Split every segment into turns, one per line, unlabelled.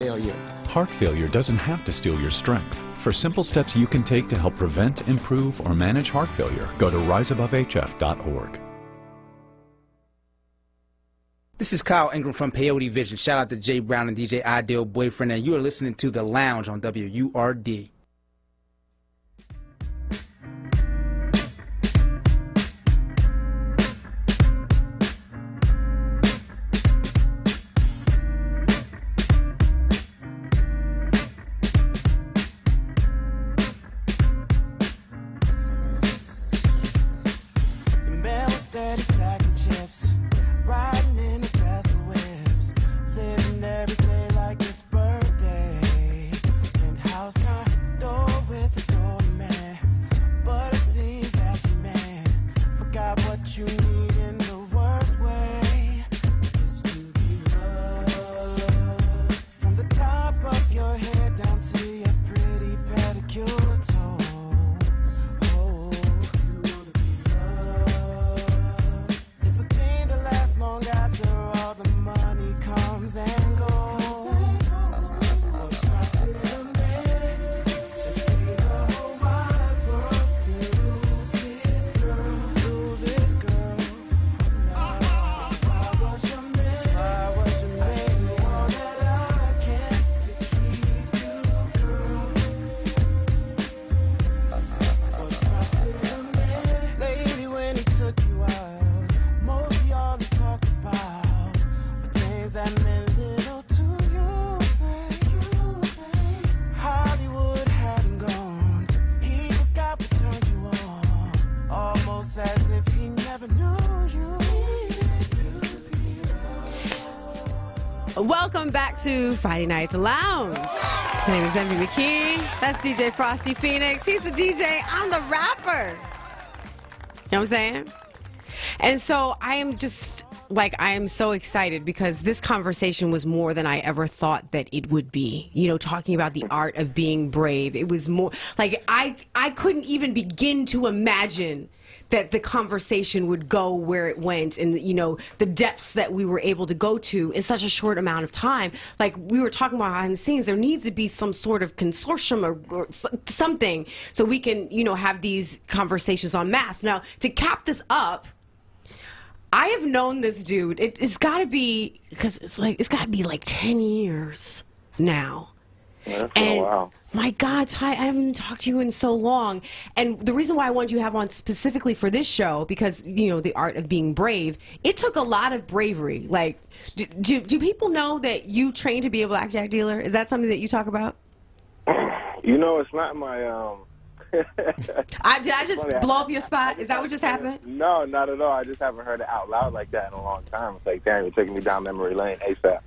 failure?
Heart failure doesn't have to steal your strength. For simple steps you can take to help prevent, improve, or manage heart failure, go to riseabovehf.org.
This is Kyle Ingram from Peyote Vision. Shout out to Jay Brown and DJ Ideal Boyfriend, and you are listening to The Lounge on WURD.
Welcome back to Friday Night The Lounge. My name is Envy McKee. That's DJ Frosty Phoenix. He's the DJ. I'm the rapper. You know what I'm saying? And so I am just, like, I am so excited because this conversation was more than I ever thought that it would be. You know, talking about the art of being brave. It was more, like, I couldn't even begin to imagine that the conversation would go where it went and, you know, the depths that we were able to go to in such a short amount of time. Like we were talking about behind the scenes, there needs to be some sort of consortium or something so we can, you know, have these conversations en masse. Now, to cap this up, I have known this dude. It's got to be, because it's got to be like 10 years now.
Yeah, that's been a while.
My God, Ty, I haven't talked to you in so long. And the reason why I wanted you to have on specifically for this show, because, you know, the art of being brave, it took a lot of bravery. Like, do people know that you trained to be a blackjack dealer? Is that something that you talk about?
You know, it's not my,
did I just blow up your spot? Is that what just happened?
No, not at all. I just haven't heard it out loud like that in a long time. It's like, damn, you're taking me down memory lane ASAP.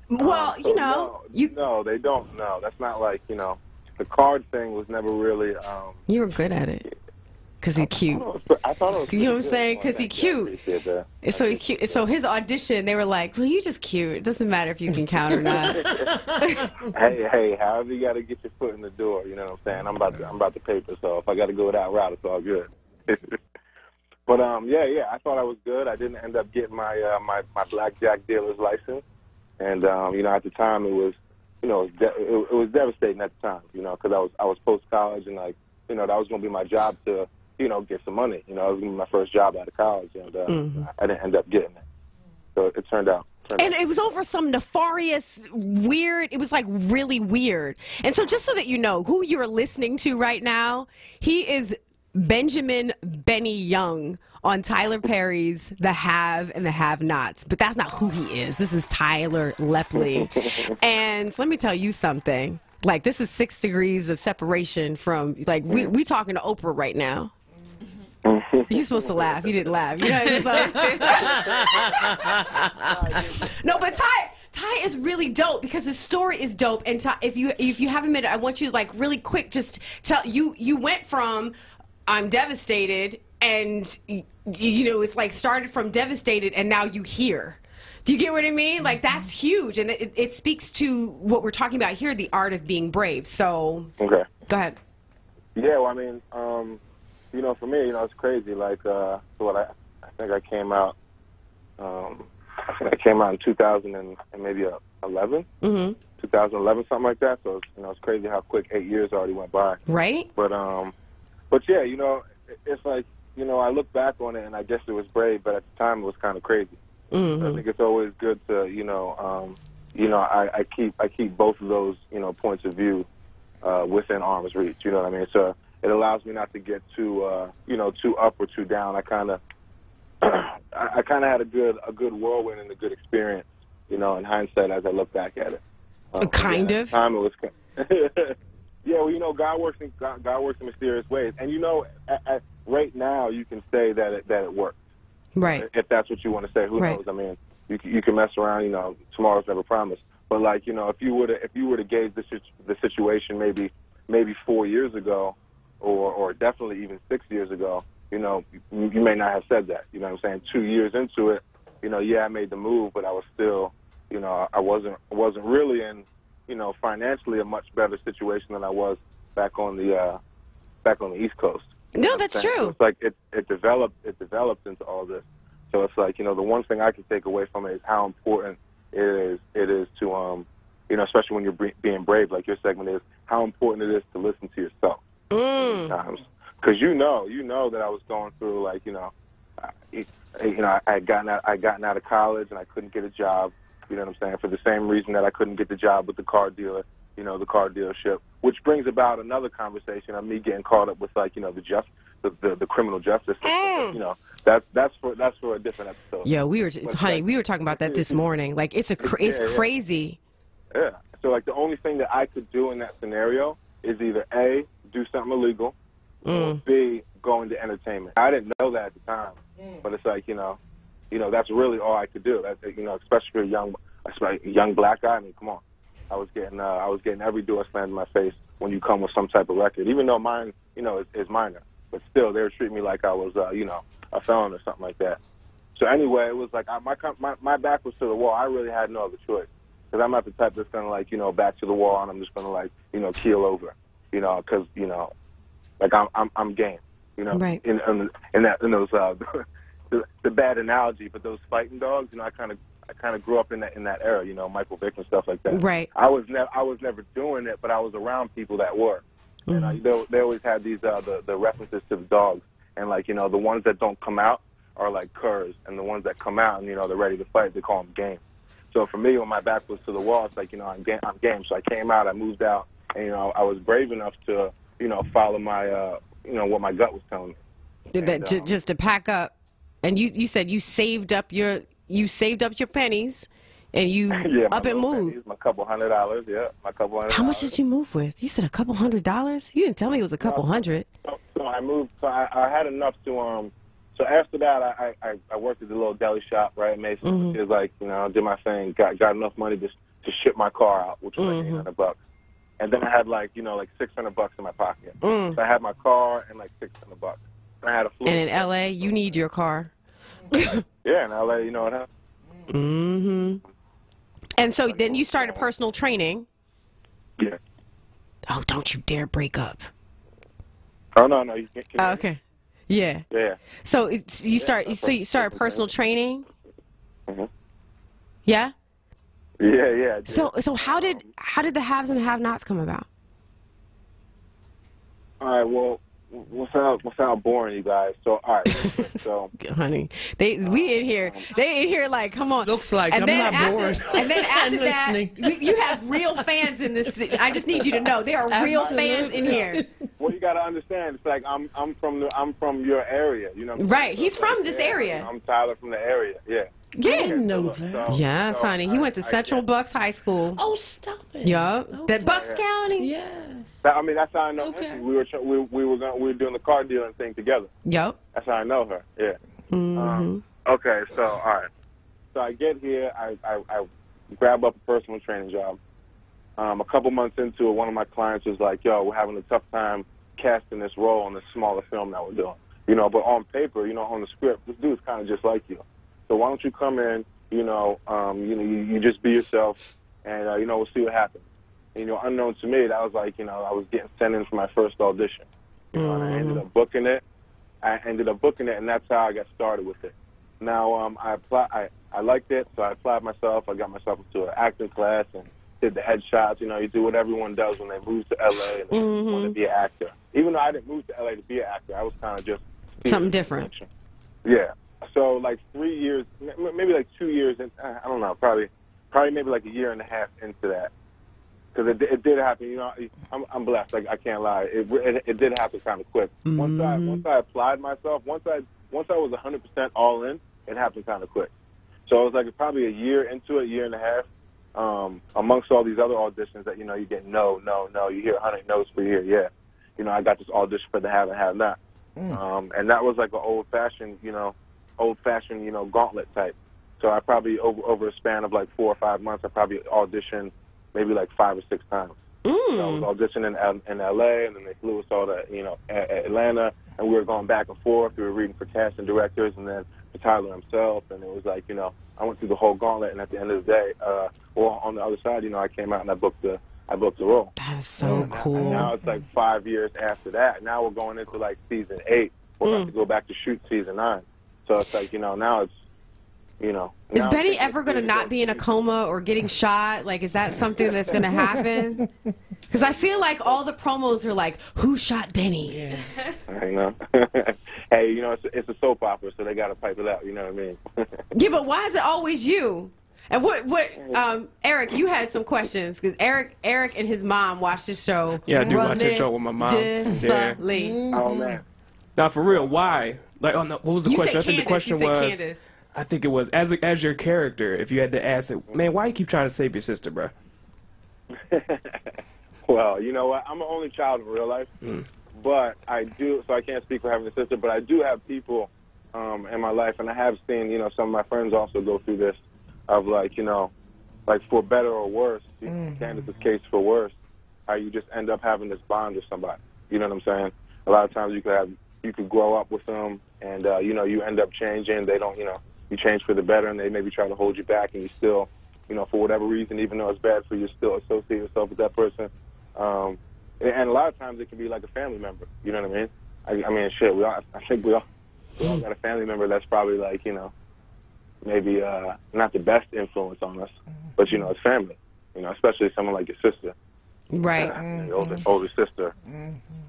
Well,
so
you know.
No, they don't. No, that's not like, you know, the card thing was never really.
You were good at it. Because he's cute.
I thought it was
you know what I'm saying? Because he's cute. So he's cute. So his audition, they were like, well, you're just cute. It doesn't matter if you can count or not.
hey, however you got to get your foot in the door, you know what I'm saying? I'm about the paper, so if I got to go that route, it's all good. But, yeah, I thought I was good. I didn't end up getting my my blackjack dealer's license. And, you know, at the time it was, you know, it was devastating at the time, you know, because I was post-college and, like, you know, that was going to be my job to, you know, get some money. You know, it was going to be my first job out of college, and I didn't end up getting it. So it turned out.
And it was over some nefarious, weird, it was like really weird. And so just so that you know who you're listening to right now, he is Benjamin Benny Young on Tyler Perry's The Have and the Have-Nots. But that's not who he is. This is Tyler Lepley. And let me tell you something. Like, this is 6 degrees of separation from, like, we talking to Oprah right now. You're supposed to laugh. You didn't laugh. You know, it's like, no, but Ty is really dope because his story is dope. And Ty, if you have a minute, I want you to, like, really quick, just tell you went from I'm devastated, and you know, it's like started from devastated, and now you here. Do you get what I mean? Like, that's huge, and it speaks to what we're talking about here, the art of being brave. So,
okay,
go ahead.
Yeah, well, I mean, you know, for me, you know, it's crazy. Like, so what I think I came out. I think I came out in 2000 and maybe 2011, 2011, something like that. So it's crazy how quick 8 years already went by.
Right.
But yeah, it's like, I look back on it and I guess it was brave, but at the time it was kind of crazy. I think it's always good to, I keep both of those, points of view within arm's reach. You know what I mean? So it allows me not to get too, too up or too down. I kind of had a good whirlwind and a good experience, in hindsight as I look back at it.
Kind of.
At the time it was. Yeah, well, God works in mysterious ways, and right now you can say that it worked.
Right.
If that's what you want to say, who knows? I mean, you can mess around. Tomorrow's never promised. But if you were to gauge the situation maybe 4 years ago, or definitely even 6 years ago, you may not have said that. You know what I'm saying? 2 years into it, yeah, I made the move, but I was still, I wasn't really in, financially a much better situation than I was back on the East Coast.
No, that's true.
So it's like it developed into all this. So it's like, the one thing I can take away from it is how important it is to, especially when you're being brave, like your segment is, how important it is to listen to yourself. Sometimes. Because you know that I was going through, I had gotten out of college and I couldn't get a job. You know what I'm saying? For the same reason that I couldn't get the job with the car dealer, the car dealership, which brings about another conversation of me getting caught up with the criminal justice system. That's for a different episode.
Yeah, we were talking about that this morning. Like it's crazy.
Yeah. So the only thing that I could do in that scenario is either A, do something illegal, or B, go into entertainment. I didn't know that at the time, but it's like that's really all I could do. That especially for a young black guy. I mean, come on. I was getting every door slammed in my face when you come with some type of record, even though mine, is minor. But still, they were treating me like I was, a felon or something like that. So anyway, it was like my back was to the wall. I really had no other choice because I'm not the type that's gonna back to the wall and I'm just gonna keel over, because I'm game,
Right.
In those the bad analogy, but those fighting dogs, I kind of grew up in that era, Michael Vick and stuff like that.
Right.
I was never doing it, but I was around people that were. And they always had these the references to the dogs, and the ones that don't come out are like curs, and the ones that come out and they're ready to fight, they call them game. So for me, when my back was to the wall, it's like I'm game. So I came out, I moved out, and I was brave enough to follow my what my gut was telling me.
Just to pack up, and you said you saved up your pennies. And you up and moved.
My $200, yeah. My $200.
How much did you move with? You said $200. You didn't tell me it was a couple hundred.
So I moved. So I had enough to So after that, I worked at the little deli shop, right? Made some, it was did my thing. Got enough money to ship my car out, which was $800. And then I had $600 in my pocket. So I had my car and $600. And I had a flu.
And in LA, you need your car.
Yeah, in LA, you know what happened.
And so then you started personal training.
Yeah.
Oh, don't you dare break up.
Oh no, you can't.
Oh, okay. Yeah.
Yeah.
So you started personal training. Yeah.
Yeah.
So how did the haves and have-nots come about?
All right. Well, we'll sound boring, you guys. So all right. So
honey, they in here like, come on.
Looks like
and
I'm not bored.
And then after that, you have real fans in this. I just need you to know there are real fans in here.
Well, you got to understand. It's like I'm from your area. You know.
Right. He's from this area.
I'm Tyler from the area. Yeah.
Yeah.
I didn't know that.
Yes, honey. He went to Central Bucks High School.
Oh, stop it.
Yup.
Okay.
That Bucks County.
Yes.
I mean, that's how I know her.
Okay.
We were doing the car dealing thing together.
Yup.
That's how I know her. Yeah. Okay. So all right. So I get here. I grab up a personal training job. A couple months into it, one of my clients was like, "Yo, we're having a tough time casting this role in this smaller film that we're doing. But on paper, on the script, this dude's kind of just like you. So why don't you come in? You just be yourself, and we'll see what happens." And, unknown to me, that was like, I was getting sent in for my first audition. And I ended up booking it. And that's how I got started with it. now I liked it, so I applied myself. I got myself into an acting class and did the headshots. You know, you do what everyone does when they move to LA and they want to be an actor. Even though I didn't move to LA to be an actor, I was kind of just
something different.
Yeah. So like 3 years, maybe like 2 years, I don't know, probably maybe like a year and a half into that. Because it did happen, you know. I'm blessed. Like, I can't lie. It did happen kind of quick. Once I applied myself, once I was 100% all in, it happened kind of quick. So it was like probably a year into it, year and a half. Amongst all these other auditions that, you know, you get no. You hear 100 no's for you, yeah. You know, I got this audition for the have and have not. And that was like an old-fashioned, you know, gauntlet type. So I probably over a span of like 4 or 5 months, I probably auditioned maybe like 5 or 6 times. So I was auditioning in L.A., and then they flew us all to, you know, Atlanta, and we were going back and forth. We were reading for casting directors, and then for Tyler himself, and it was like, you know, I went through the whole gauntlet, and at the end of the day, or on the other side, you know, I came out and I booked the role.
That is so cool.
And now it's like 5 years after that. Now we're going into like season 8. We're about to go back to shoot season 9. So it's like, you know, now it's, you know.
Is Benny ever going to not be in a coma or getting shot? Like, is that something that's going to happen? Because I feel like all the promos are like, who shot Benny?
Yeah. I know. Hey, you know, it's a soap opera, so they got to pipe it out, you know what I mean?
Yeah, but why is it always you? And Eric, you had some questions, because Eric and his mom watched this show.
Yeah, I do watch that show with my mom. Yeah.
Oh, man.
Now, for real, why? Like, oh, no, what was the question? I think the question was,
Candace.
I think it was, as your character, if you had to ask it, man, why you keep trying to save your sister, bro?
Well, you know what? I'm an only child in real life, but I do, so I can't speak for having a sister, but I do have people in my life, and I have seen, you know, some of my friends also go through this of, like, you know, like for better or worse, Candace's case for worse, how you just end up having this bond with somebody. You know what I'm saying? A lot of times you could grow up with them, and, you know, you end up changing. They don't, you know, you change for the better, and they maybe try to hold you back, and you still, you know, for whatever reason, even though it's bad for you, still associate yourself with that person. And a lot of times it can be like a family member. You know what I mean? I mean, shit, I think we all got a family member that's probably like, you know, maybe not the best influence on us, but, you know, it's family. You know, especially someone like your sister.
Right.
Older sister.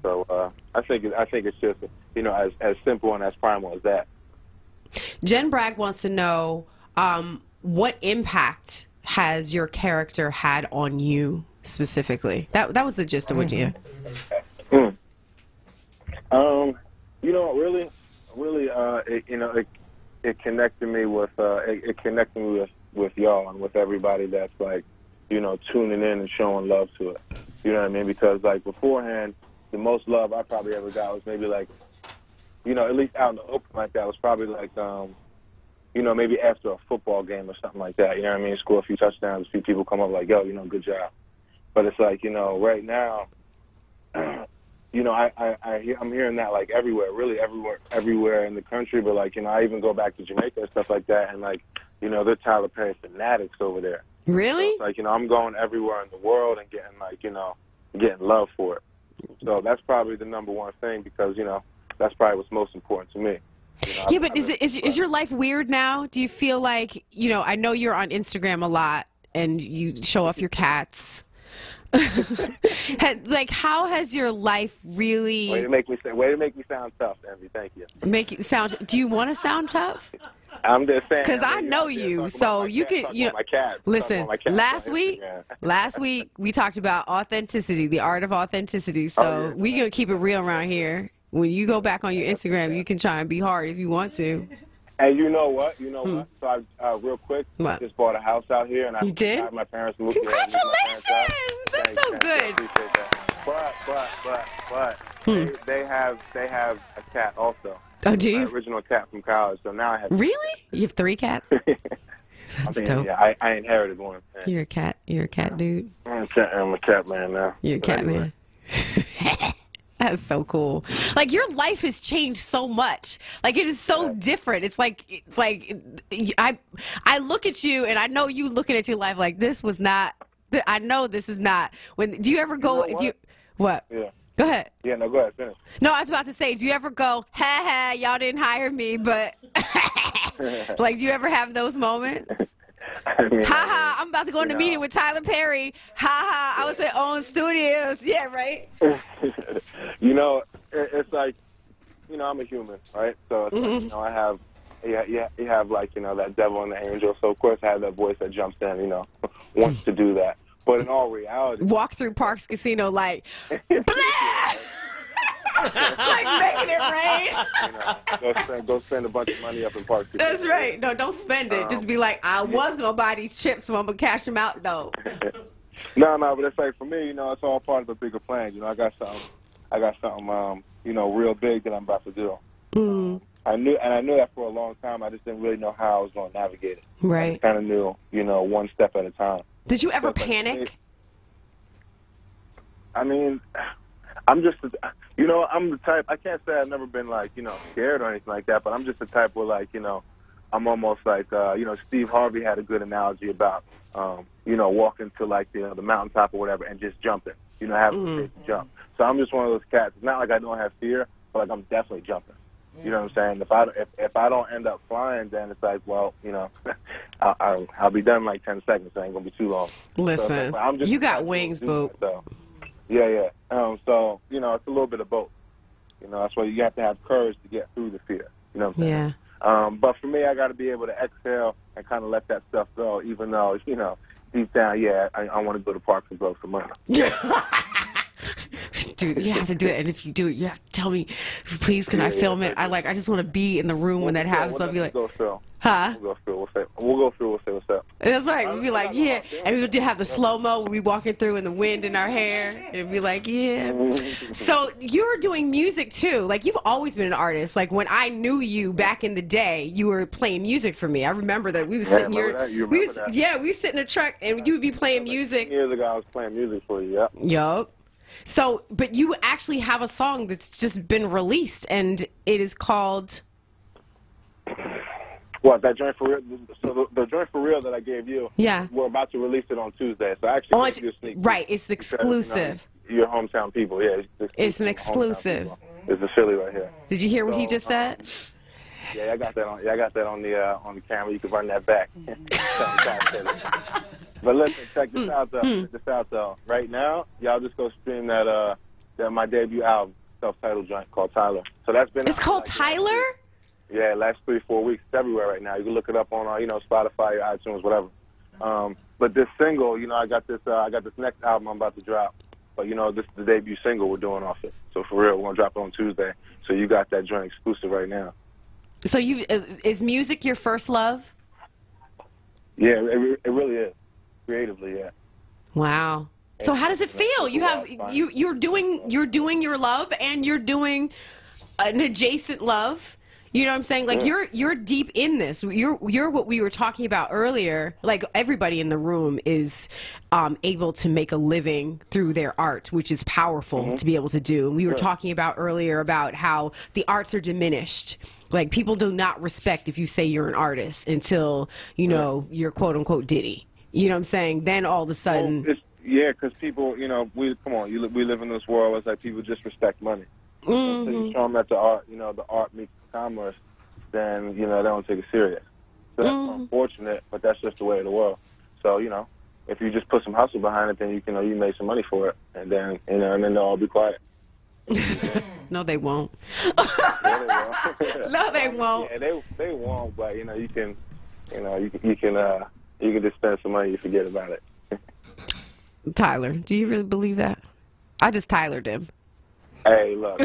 So I think it's just, you know, as simple and as primal as that.
Jen Bragg wants to know what impact has your character had on you specifically? That was the gist of what you.
You know, really, it connected me with with y'all and with everybody that's like, you know, tuning in and showing love to it. You know what I mean? Because like beforehand, the most love I probably ever got was maybe like, you know, at least out in the open like that was probably like, you know, maybe after a football game or something like that. You know what I mean? Score a few touchdowns, a few people come up like, yo, you know, good job. But it's like, you know, right now, you know, I'm hearing that like everywhere, really everywhere in the country. But like, you know, I even go back to Jamaica and stuff like that, and like, you know, they're Tyler Perry fanatics over there.
Really?
So it's like, you know, I'm going everywhere in the world and getting like, you know, getting love for it. So that's probably the number one thing, because, you know, that's probably what's most important to me. You know,
yeah, but is your life weird now? Do you feel like, you know, I know you're on Instagram a lot and you show off your cats. Like, how has your life really?
Way to make me sound tough, Envy. Thank you.
Make it sound. Do you want to sound tough?
I'm just saying.
Because I know you, so you can. You know, listen. Last week we talked about authenticity, the art of authenticity. So we gonna keep it real around here. When you go back on your Instagram, you can try and be hard if you want to.
And you know what? What? So I real quick,
what?
I just bought a house out here, and
you did?
My parents moved.
Congratulations! That's so good.
But they have a cat also.
Oh, do you?
My original cat from college. So now I have.
Really? You have 3 cats? That's dope.
Yeah, I inherited one. Yeah.
You're a cat dude.
I'm a cat man now.
You're a cat man. That's so cool. Like, your life has changed so much. Like, it is so different. It's like I look at you, and I know you looking at your life like, this was not. I know this is not. Do you ever go? What?
Yeah.
Go ahead.
Yeah, no, go ahead. Finish.
No, I was about to say, do you ever go, ha ha, y'all didn't hire me, but Like, do you ever have those moments?
I mean,
Ha ha, I'm about to go in a meeting with Tyler Perry. Ha ha, I was at OWN Studios. Yeah, right?
you know, it's like, you know, I'm a human, right? So, it's like, you know, I have, you have like, you know, that devil and the angel. So, of course, I have that voice that jumps in, you know, wants to do that. But in all reality...
Walk through Parks Casino like, blah! Like making it rain.
You know, go spend a bunch of money up in Parks Casino.
That's right. No, don't spend it. Just be like, I was going to buy these chips, but I'm going to cash them out, though.
No, but it's like, for me, you know, it's all part of a bigger plan. You know, I got something, you know, real big that I'm about to do. I knew that for a long time. I just didn't really know how I was going to navigate it.
Right.
I kind of knew, you know, one step at a time.
Did you ever
So
panic?
I mean, I'm just, you know, I'm the type, I can't say I've never been, like, you know, scared or anything like that, but I'm just the type where, like, you know, I'm almost like, you know, Steve Harvey had a good analogy about, you know, walking to, like, you know, the mountaintop or whatever and just jumping, you know, having to jump. So I'm just one of those cats. It's not like I don't have fear, but, like, I'm definitely jumping. You know what I'm saying? If I don't end up flying, then it's like, well, you know, I'll be done in like 10 seconds. It ain't gonna be too long.
Listen,
so I'm just
you got wings, boo.
So, yeah. So you know, it's a little bit of both. You know, that's why you have to have courage to get through the fear. You know what I'm saying?
Yeah.
But for me, I got to be able to exhale and kind of let that stuff go, even though, you know, deep down, I want to go to Parks and blow some money.
Dude, you have to do it, and if you do it, you have to tell me, please, can I film it? I just want to be in the room when that happens. I'll be like, huh?
We'll go through, we'll say what's up.
That's right. We'll be like, yeah, and we'll do have the slow-mo, we'll be walking through in the wind in our hair, and it'll be like, yeah. So you're doing music, too. Like, you've always been an artist. Like, when I knew you back in the day, you were playing music for me. I remember that. We were sitting here. Yeah, we sit in a truck, and you would be playing music.
Years ago, I was playing music for you, yep.
Yup. So, but you actually have a song that's just been released, and it is called...
What, that joint for real? So the joint for real that I gave you, we're about to release it on Tuesday. So I actually gave you a sneak peek.
Right, it's exclusive.
Because, you know, your hometown people, yeah.
It's an exclusive.
It's a Philly right here.
Did you hear what he just said?
Yeah, I got that on. Yeah, I got that on the camera. You can run that back. But listen, check this out though. Right now, y'all just go stream that my debut album, self-titled joint called Tyler. So that's been.
It's called Tyler.
Yeah, last 3-4 weeks. It's everywhere right now. You can look it up on you know, Spotify, iTunes, whatever. But this single, you know, I got this next album I'm about to drop. But you know, this is the debut single we're doing off it. So for real, we're gonna drop it on Tuesday. So you got that joint exclusive right now.
So is music your first love?
Yeah, it really is. Creatively, yeah.
Wow. So how does it feel? You're doing your love, and you're doing an adjacent love. You know what I'm saying? Like you're deep in this. You're what we were talking about earlier. Like everybody in the room is able to make a living through their art, which is powerful to be able to do. And we were talking about earlier about how the arts are diminished. Like people do not respect if you say you're an artist until you know you're quote unquote Diddy. You know what I'm saying? Then all of a sudden,
yeah, because people, you know, we live in this world. It's like people just respect money. So you show them that the art meets commerce, then you know they don't take it serious. So that's unfortunate, but that's just the way of the world. So you know, if you just put some hustle behind it, then you make some money for it, and then and then they'll all be quiet.
No, they won't.
Yeah, they won't.
No, they won't.
Yeah, they won't. But you know, you can just spend some money and forget about it.
Tyler, do you really believe that? I just Tylered him.
Hey, look,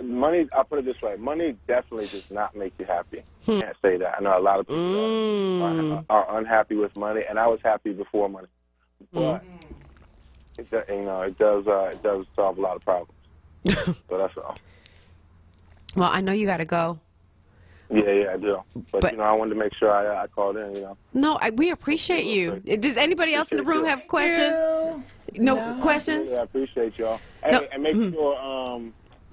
money, I'll put it this way. Money definitely does not make you happy. I can't say that. I know a lot of people are unhappy with money, and I was happy before money. But, it does solve a lot of problems. So that's all.
Well, I know you got to go.
Yeah, I do. But you know, I wanted to make sure I called in, you know.
No, we appreciate you. Does anybody else in the room have questions? No questions?
I appreciate y'all. Hey, and make sure,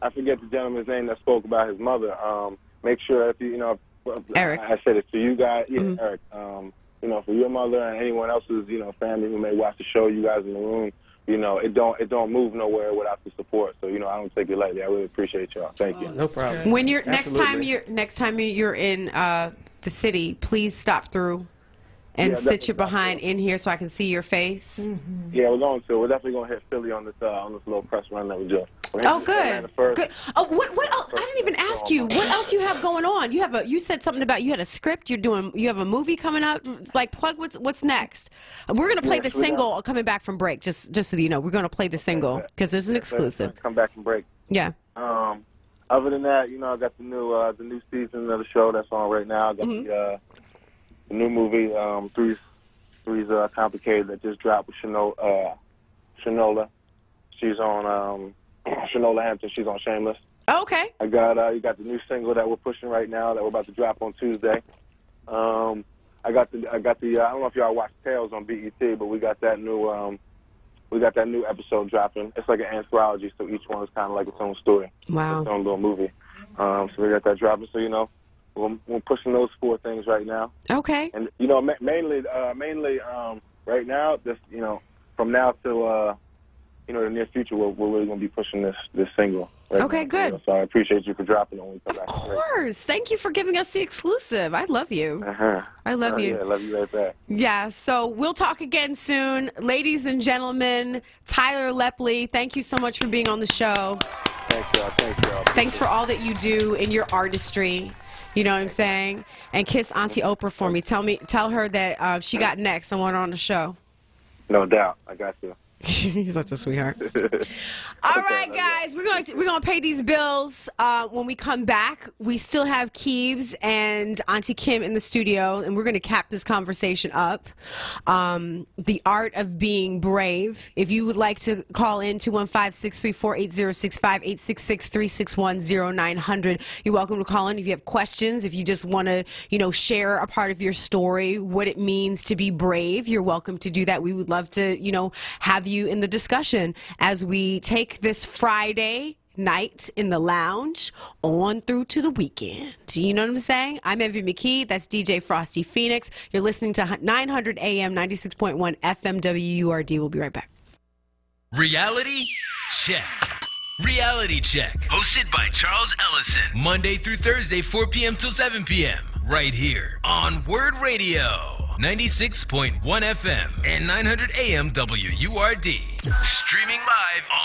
I forget the gentleman's name that spoke about his mother. Make sure if you know,
Eric.
I said it to you guys, Eric. You know, for your mother and anyone else's, you know, family who may watch the show, you guys in the room, you know, it don't move nowhere without the support. So, you know, I don't take it lightly. I really appreciate y'all. Thank you.
No problem.
When you're next time you're in the city, please stop through and sit your behind in here so I can see your face.
Yeah, we're going to. We're definitely going to hit Philly on this little press run that we're doing.
Oh, good. Good. Oh, what else? I didn't even ask you. What else you have going on? You said something about you had a script. You have a movie coming up. Like, plug what's next. We're gonna play the single coming back from break. Just so you know, we're gonna play the single because this is an exclusive.
Come back from break.
Yeah.
Other than that, you know, I got the new season of the show that's on right now. I got the new movie, Three's Complicated, that just dropped with Shanola. She's on Shanola Hampton. She's on Shameless.
Oh, okay.
You got the new single that we're pushing right now that we're about to drop on Tuesday. I got the I don't know if y'all watch Tales on BET, but we got that new episode dropping. It's like an anthology, so each one is kind of like its own story.
Wow.
Its own little movie. So we got that dropping. So, you know, we're pushing those 4 things right now.
Okay.
And, you know, mainly right now, this, you know, from now till you know, the near future, we're really going to be pushing this single. Right
Okay,
now.
good.
You know, so I appreciate you for dropping it when we come back.
Of course. Thank you for giving us the exclusive. I love you. I love you.
Yeah, I love you right back.
Yeah, so we'll talk again soon. Ladies and gentlemen, Tyler Lepley, thank you so much for being on the show.
Thanks, y'all.
Thanks for all that you do in your artistry. You know what I'm saying? And kiss Auntie Oprah for me. Tell her that she got next. I want her on the show.
No doubt. I got you.
He's such a sweetheart. All right, guys, we're going to pay these bills. When we come back, we still have Keeves and Auntie Kim in the studio, and we're going to cap this conversation up. The art of being brave. If you would like to call in 215-634-8065, 866-361-0900. You're welcome to call in if you have questions. If you just want to, you know, share a part of your story, what it means to be brave, you're welcome to do that. We would love to, you know, have you in the discussion as we take this Friday night in the lounge on through to the weekend. You know what I'm saying? I'm Envy McKee. That's DJ Frosty Phoenix. You're listening to 900 AM, 96.1 FM WURD. We'll be right back.
Reality Check. Reality Check. Hosted by Charles Ellison. Monday through Thursday, 4 p.m. till 7 p.m. Right here on Word Radio. 96.1 FM and 900 AM WURD. Streaming live on